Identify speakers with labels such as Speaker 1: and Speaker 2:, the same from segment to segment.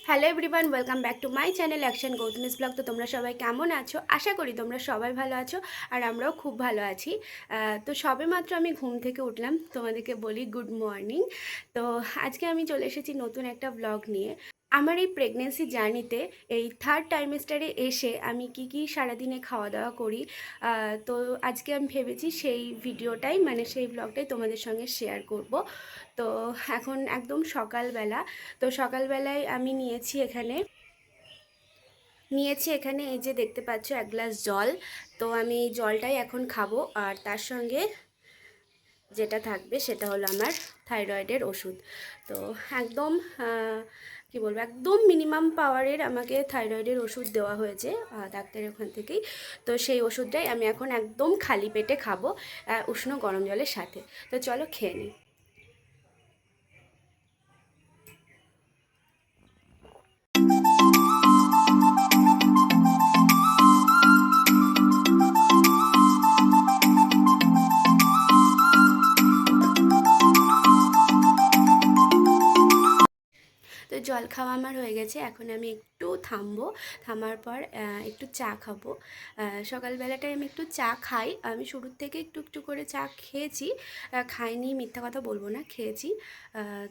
Speaker 1: Hello everyone, welcome back to my channel action Gautami's blog. তো তোমরা সবাই কেমন আছো? আশা করি তোমরা সবাই ভালো আছো আর আমরাও খুব ভালো আছি। তো সবেমাত্র আমি ঘুম থেকে উঠলাম, তোমাদেরকে বলি গুড মর্নিং। তো আজকে আমি চলে এসেছি নতুন একটা ব্লগ নিয়ে। আমার এই প্রেগনেন্সি জার্নিতে এই থার্ড টাইমেস্টারে এসে আমি কি সারাদিনে খাওয়া দাওয়া করি, তো আজকে আমি ভেবেছি সেই ভিডিওটাই সেই ব্লগটাই তোমাদের সঙ্গে শেয়ার করব। তো এখন একদম সকালবেলা। তো সকালবেলায় আমি নিয়েছি এখানে এই যে দেখতে পাচ্ছ এক গ্লাস জল। তো আমি এই জলটাই এখন খাবো, আর তার সঙ্গে যেটা থাকবে সেটা হলো আমার থাইরয়েডের ওষুধ। তো একদম কি বলবো, একদম মিনিমাম পাওয়ারের আমাকে থাইরয়েডের ওষুধ দেওয়া হয়েছে ডাক্তারের ওখান থেকেই। তো সেই ওষুধটাই আমি এখন একদম খালি পেটে খাবো, উষ্ণ গরম জলের সাথে। তো চলো খেয়ে নিই। তো জল খাওয়া আমার হয়ে গেছে, এখন আমি একটু থামবো। থামার পর একটু চা খাবো। সকালবেলাটায় আমি একটু চা খাই, আমি শুরুর থেকে একটু একটু করে চা খেয়েছি। খাইনি মিথ্যা কথা বলবো না, খেয়েছি।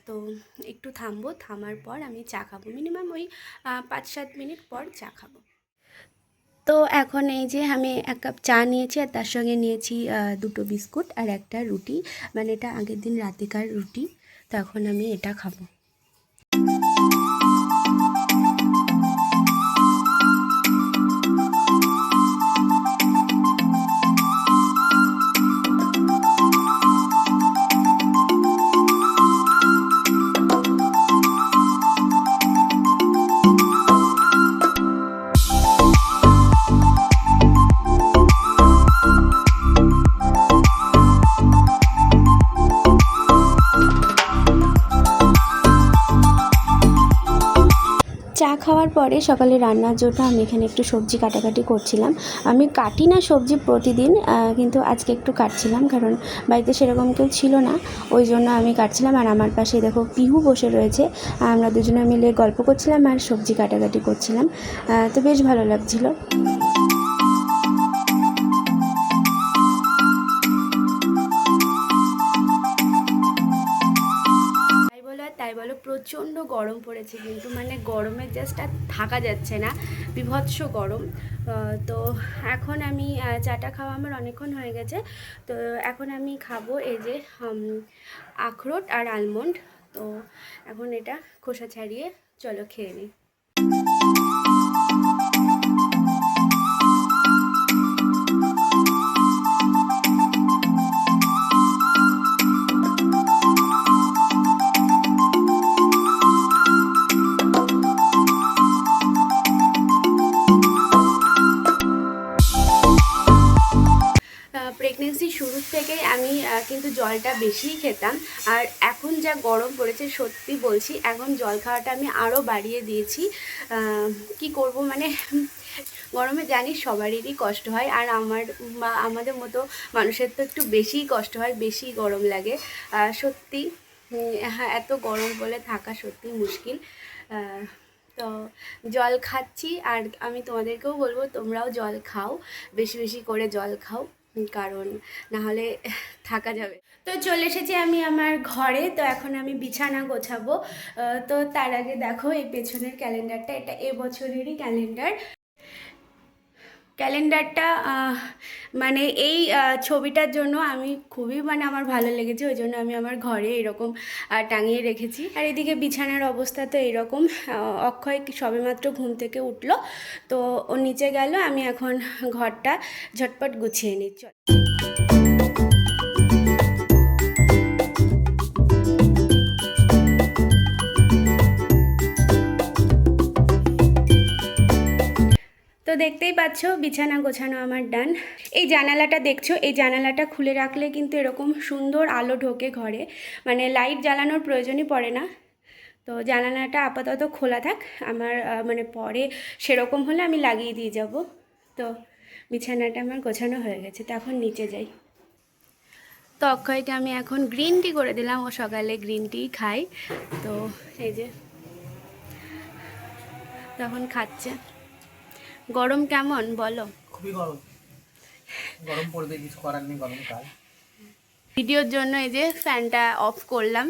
Speaker 1: তো একটু থামবো, থামার পর আমি চা খাবো, মিনিমাম ওই 5-7 মিনিট পর চা খাবো। তো এখন এই যে আমি এক কাপ চা নিয়েছি, আর তার সঙ্গে নিয়েছি দুটো বিস্কুট আর একটা রুটি, এটা আগের দিন রাতেকার রুটি। তো এখন আমি এটা খাবো। চা খাওয়ার পরে সকালে রান্নার জন্য আমি এখানে একটু সবজি কাটাকাটি করছিলাম। আমি কাটি না সবজি প্রতিদিন, কিন্তু আজকে একটু কাটছিলাম, কারণ বাড়িতে সেরকম কেউ ছিল না, ওই জন্য আমি কাটছিলাম। আর আমার পাশে দেখো পিহু বসে রয়েছে, আমরা দুজনে মিলে গল্প করছিলাম আর সবজি কাটাকাটি করছিলাম। তো বেশ ভালো লাগছিলো। তাই বলো প্রচণ্ড গরম পড়েছে, কিন্তু গরমে জাস্ট আর থাকা যাচ্ছে না, বীভৎস গরম। তো এখন আমি চাটা খাওয়া আমার অনেকক্ষণ হয়ে গেছে। তো এখন আমি খাবো এই যে আখরোট আর আলমন্ড। তো এখন এটা খোসা ছাড়িয়ে চলো খেয়ে নিই। প্রেগনেন্সি শুরুর থেকেই আমি কিন্তু জলটা বেশিই খেতাম, আর এখন যা গরম পড়েছে সত্যি বলছি, এখন জল খাওয়াটা আমি আরও বাড়িয়ে দিয়েছি। কি করব, গরমে জানি সবারই কষ্ট হয়, আর আমাদের মতো মানুষের তো একটু বেশিই কষ্ট হয়, বেশি গরম লাগে সত্যি। হ্যাঁ, এত গরম বলে থাকা সত্যি মুশকিল। তো জল খাচ্ছি, আর আমি তোমাদেরকেও বলবো তোমরাও জল খাও, বেশি বেশি করে জল খাও, কারণ না হলে থাকা যাবে। তো চলে এসেছি আমি আমার ঘরে। তো এখন আমি বিছানা গোছাবো। তো তার আগে দেখো এই পেছনের ক্যালেন্ডারটা, এটা এবছরেরই ক্যালেন্ডারটা এই ছবিটার জন্য আমি খুবই আমার ভালো লেগেছে, ওই জন্য আমি আমার ঘরে এরকম টাঙিয়ে রেখেছি। আর এদিকে বিছানার অবস্থা তো এরকম। অক্ষয় সবেমাত্র ঘুম থেকে উঠলো, তো ও নিচে গেল, আমি এখন ঘরটা ঝটপট গুছিয়ে নিচ্ছি। তো দেখতেই পাচ্ছ বিছানা গোছানো আমার ডান। এই জানালাটা দেখছো, এই জানালাটা খুলে রাখলে কিন্তু এরকম সুন্দর আলো ঢোকে ঘরে, লাইট জ্বালানোর প্রয়োজনই পড়ে না। তো জানালাটা আপাতত খোলা থাক, আমার পরে সেরকম হলে আমি লাগিয়ে দিয়ে যাব। তো বিছানাটা আমার গোছানো হয়ে গেছে, তো এখন নিচে যাই। তো অক্ষয়কে আমি এখন গ্রিন টি করে দিলাম, ও সকালে গ্রিন টি খাই। তো এই যে তখন খাচ্ছে। গরম কেমন বলো?
Speaker 2: খুবই গরম, গরম পড়বে, কিছু করার নেই, গরমকাল।
Speaker 1: ভিডিওর জন্য এই যে ফ্যানটা অফ করলাম।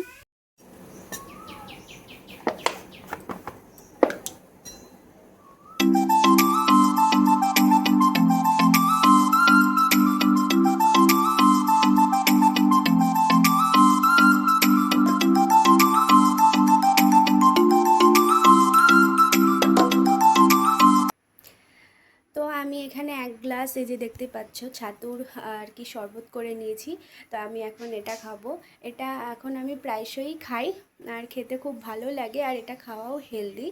Speaker 1: তো আমি এখানে এক গ্লাস এই যে দেখতে পাচ্ছ ছাতুর আর কি শরবত করে নিয়েছি। তো আমি এখন এটা খাবো। এটা এখন আমি প্রায়শই খাই আর খেতে খুব ভালো লাগে, আর এটা খাওয়াও হেলদি।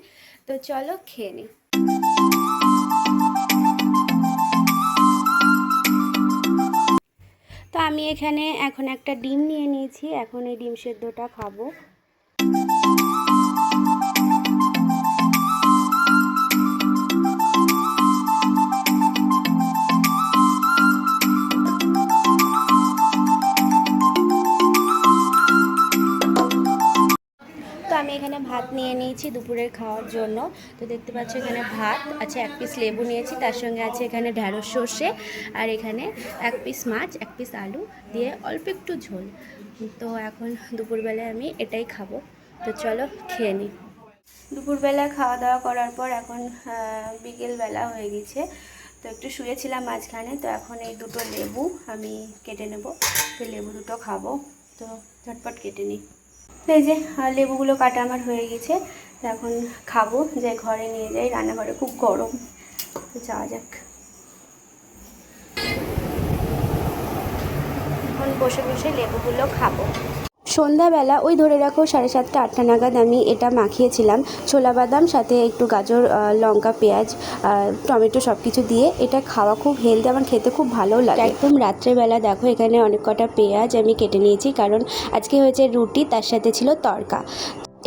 Speaker 1: তো চলো খেয়ে নিই। তো আমি এখানে এখন একটা ডিম নিয়ে নিয়েছি, এখন এই ডিম সেদ্ধটা খাবো। তো আমি এখানে ভাত নিয়ে নিয়েছি দুপুরের খাওয়ার জন্য। তো দেখতে পাচ্ছ এখানে ভাত আছে, এক পিস লেবু নিয়েছি, তার সঙ্গে আছে এখানে ঢ্যাঁড়স সর্ষে, আর এখানে এক পিস মাছ, এক পিস আলু দিয়ে অল্প একটু ঝোল। তো এখন দুপুরবেলায় আমি এটাই খাবো। তো চলো খেয়ে নিই। দুপুরবেলা খাওয়া দাওয়া করার পর এখন বিকেলবেলা হয়ে গেছে। তো একটু শুয়েছিলাম মাঝখানে, তো এখন এই দুটো লেবু আমি কেটে নেব। তো লেবু দুটো খাবো, তো ঝটপট কেটে নিই। এই যে লেবুগুলো কাটা আমার হয়ে গেছে। তো এখন খাবো, যে ঘরে নিয়ে যাই, রান্নাঘরে খুব গরম। তো যাওয়া যাক। এখন বসে বসে লেবুগুলো খাবো। সন্ধ্যাবেলা ওই ধরে রাখো 7:30 8টা নাগাদ আমি এটা মাখিয়েছিলাম ছোলা বাদাম, সাথে একটু গাজর, লঙ্কা, পেঁয়াজ, টমেটো সব কিছু দিয়ে। এটা খাওয়া খুব হেলদি, আমার খেতে খুব ভালো লাগে। একদম রাত্রেবেলা দেখো এখানে অনেক কটা পেঁয়াজ আমি কেটে নিয়েছি, কারণ আজকে হয়েছে রুটি, তার সাথে ছিল তড়কা।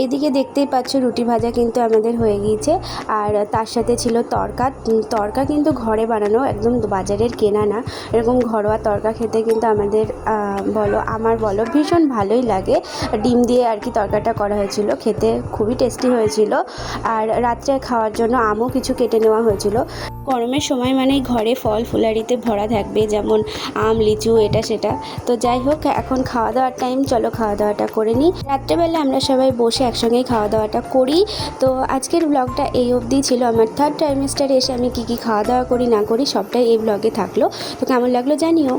Speaker 1: এদিকে দেখতেই পাচ্ছ রুটি ভাজা কিন্তু আমাদের হয়ে গিয়েছে, আর তার সাথে ছিল তড়কা। তড়কা কিন্তু ঘরে বানানো, একদম বাজারের কেনা না। এরকম ঘরোয়া তড়কা খেতে কিন্তু আমাদের আমার ভীষণ ভালোই লাগে। ডিম দিয়ে আর কি তড়কাটা করা হয়েছিল, খেতে খুবই টেস্টি হয়েছিল। আর রাত্রে খাওয়ার জন্য আমও কিছু কেটে নেওয়া হয়েছিল। গরমের সময় মানেই ঘরে ফল ফুলারিতে ভরা থাকবে, যেমন আম, লিচু, এটা সেটা। তো যাই হোক, এখন খাওয়া দাওয়ার টাইম, চলো খাওয়া দাওয়াটা করে নিই। রাত্রেবেলা আমরা সবাই বসে একসঙ্গেই খাওয়া দাওয়াটা করি। তো আজকের ব্লগটা এই অবধি ছিল। আমার 3rd ট্রাইমেস্টারে এসে আমি কী খাওয়া দাওয়া করি না করি সবটাই এই ব্লগে থাকলো। তো কেমন লাগলো জানিও।